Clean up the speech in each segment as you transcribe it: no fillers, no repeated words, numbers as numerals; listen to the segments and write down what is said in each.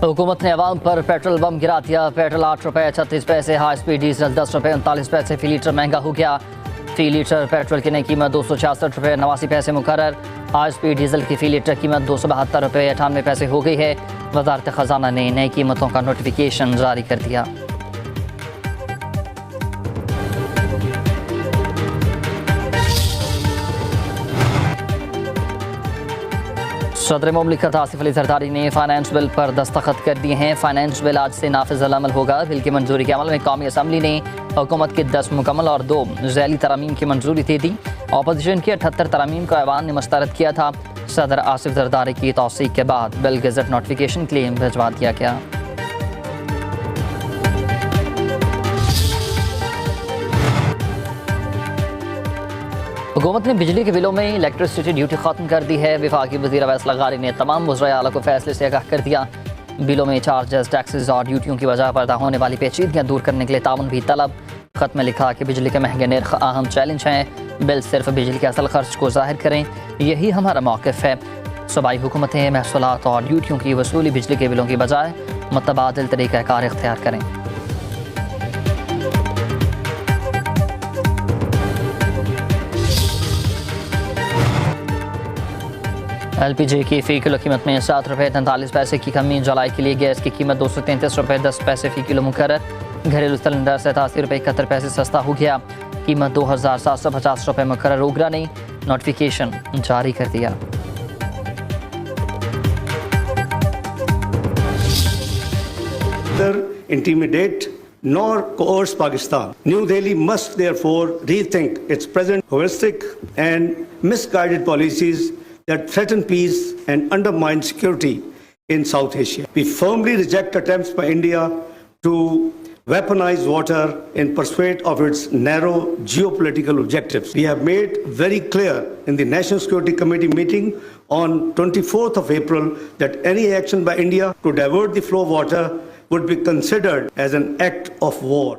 हुकूमत ने अवाम पर पेट्रोल बम गिरा दिया। पेट्रोल 8 रुपये 36 पैसे, हाई स्पीड डीजल 10 रुपये 39 पैसे फी लीटर महंगा हो गया। फी लीटर पेट्रोल की नई कीमत 266 रुपये 89 पैसे मुकर्रर। हाई स्पीड डीजल की फी लीटर कीमत 272 रुपये 98 पैसे हो गई है। वजारत ख़जाना ने नई कीमतों का नोटिफिकेशन जारी कर दिया। सदर मुमलिकत आसिफ अली जरदारी ने फाइनेंस बिल पर दस्तखत कर दिए हैं। फाइनेंस बिल आज से नाफिज अमल होगा। बिल की मंजूरी के अमल में कौमी असम्बली ने हुकूमत की 10 मुकम्मल और 2 ज़ैली तरामीम की मंजूरी दे दी। अपोजिशन की 78 तरामीम को ऐवान ने मुस्तरद किया था। सदर आसिफ जरदारी की तौसीक के बाद बिल गज़ट नोटिफिकेशन के लिए भिजवा दिया गया। हुकूमत ने बिजली के बिलों में इलेक्ट्रिसिटी ड्यूटी खत्म कर दी है। वफाकी वज़ीर अवैस लगारी ने तमाम वज़राए आला को फैसले से आगाह कर दिया। बिलों में चार्जेस, टैक्सेस और ड्यूटियों की वजह पैदा होने वाली पेचीदगियाँ दूर करने के लिए ताउन भी तलब। खत में लिखा कि बिजली के महंगे नर्ख अहम चैलेंज हैं। बिल सिर्फ बिजली के असल खर्च को जाहिर करें, यही हमारा मौक़िफ़ है। सूबाई हुकूमतें महसूलात और ड्यूटियों की वसूली बिजली के बिलों की बजाय मुतबादिल तरीक़ाकार इख्तियार करें। LPG की फ़ी किलो कीमत में 7 रुपये 43 पैसे की कमी। जुलाई के लिए गैस की कीमत 233 रुपये 10 पैसे फ़ी किलो मुकर्रर। घरेलू सिलेंडर 87 रुपये 71 पैसे सस्ता हो गया। कीमत 2750 रुपये मुकर्रर। ओगरा ने नोटिफिकेशन जारी कर दिया। Intimidate nor coerce Pakistan. New Delhi must therefore rethink its present heuristic and misguided policies that threaten peace and undermine security in South Asia. We firmly reject attempts by India to weaponize water in pursuit of its narrow geopolitical objectives. We have made very clear in the National Security Committee meeting on 24th of April that any action by India to divert the flow of water would be considered as an act of war.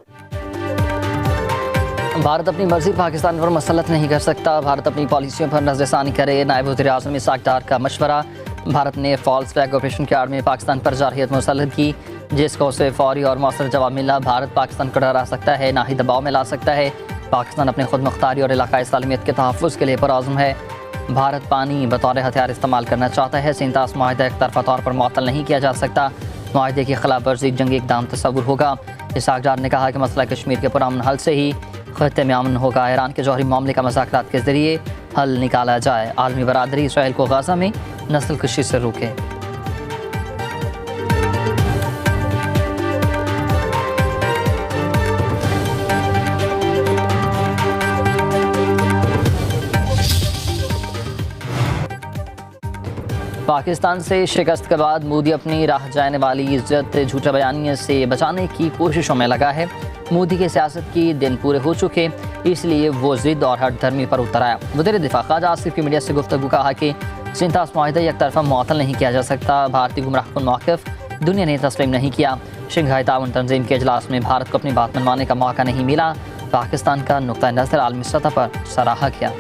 Bharat अपनी मर्जी पाकिस्तान पर मसलत नहीं कर सकता। भारत अपनी पॉलिसियों पर नज़रसानी करे। नायब वज़ीर-ए-आज़म इसाक डार का मशवरा। भारत ने फॉल्स फ्लैग ऑपरेशन के आड़ में पाकिस्तान पर जारहियत मुसल्लत की, जिसको उसे फौरी और मौसर जवाब मिला। भारत पाकिस्तान को डरा सकता है, ना ही दबाव में ला सकता है। पाकिस्तान अपने खुद मुख्तारी और इलाकाई सालमियत के तहफ़्फ़ुज़ के लिए पुरअज़्म है। भारत पानी बतौर हथियार इस्तेमाल करना चाहता है। सिंतास मुआहिदा एक तरफ़ा तौर पर मुअत्तल नहीं किया जा सकता। मुआहिदे की खिलाफ वर्जी जंगी इक़दाम तस्वुर होगा। इसाक डार ने कहा कि मसला कश्मीर के पुरअमन हल से ही खत्ते में अमन होगा। ईरान के जौहरी मामले का मुज़ाकरात के ज़रिए हल निकाला जाए। आलमी बरादरी इसराइल को गाज़ा में नस्ल कशी से रोके। पाकिस्तान से शिकस्त के बाद मोदी अपनी राह जाने वाली इज्जत झूठे बयानिए से बचाने की कोशिशों में लगा है। मोदी की सियासत की दिन पूरे हो चुके, इसलिए वो ज़िद और हट धर्मी पर उतर आया। वज़ीर दिफा ख़ाजा आसिफ की मीडिया से गुफ्तगू कहा कि सिंतास मुआहिदा एक तरफा मुअत्तल नहीं किया जा सकता। भारतीय गुमराहकुन मौक़िफ़ दुनिया ने तस्लीम नहीं किया। शंघाई ताउन तंजीम के इजलास में भारत को अपनी बात मनवाने का मौका नहीं मिला। पाकिस्तान का नुक्ता नज़र आलमी सतह पर सराहा गया।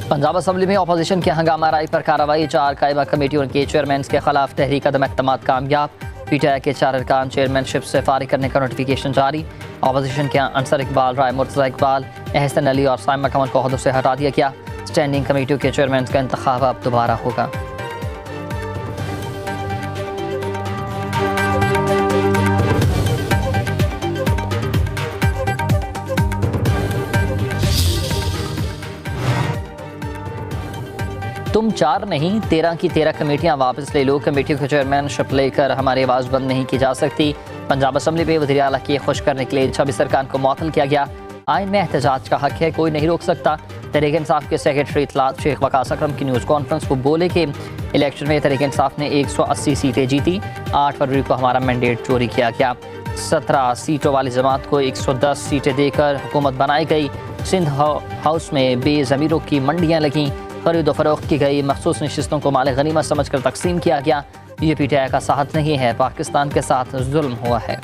पंजाब असम्बली में अपोजिशन की हंगामा राय पर कार्रवाई। 4 कायमा कमेटियों के चेयरमैन के खिलाफ तहरीक अदम एतमाद कामयाब। पीटीआई के 4 अरकान चेयरमैनशिप से फारिग करने का नोटिफिकेशन जारी। अपोजिशन के अंसर इकबाल, राय मुर्तज़ा इकबाल, एहसन अली और साइमा कमल को ओहदों से हटा दिया गया। स्टैंडिंग कमेटियों के चेयरमैन का इंतखाब अब दोबारा होगा। तुम 4 नहीं 13 की 13 कमेटियां वापस ले लो। कमेटियों के चेयरमैनशिप लेकर हमारी आवाज़ बंद नहीं की जा सकती। पंजाब असम्बली में वज़ीर आला की खुश करने के लिए 26 अरकान को मुअत्तल किया गया। आइन में एहतजाज का हक है, कोई नहीं रोक सकता। तहरीक इंसाफ के सेक्रेटरी इत्तलात शेख वकास अकरम की न्यूज़ कॉन्फ्रेंस को बोले कि इलेक्शन में तहरीक इंसाफ ने 180 सीटें जीती। 8 फरवरी को हमारा मैंडेट चोरी किया गया। 17 सीटों वाली जमात को 110 सीटें देकर हुकूमत बनाई गई। सिंध हाउस में बेज़मीरों की मंडियाँ लगीं। खरीदो फरोख्त की गई। मखसूस नशिस्तों को माल गनीमत समझकर तकसीम किया गया। ये पीटीआई का साथ नहीं है, पाकिस्तान के साथ जुल्म हुआ है।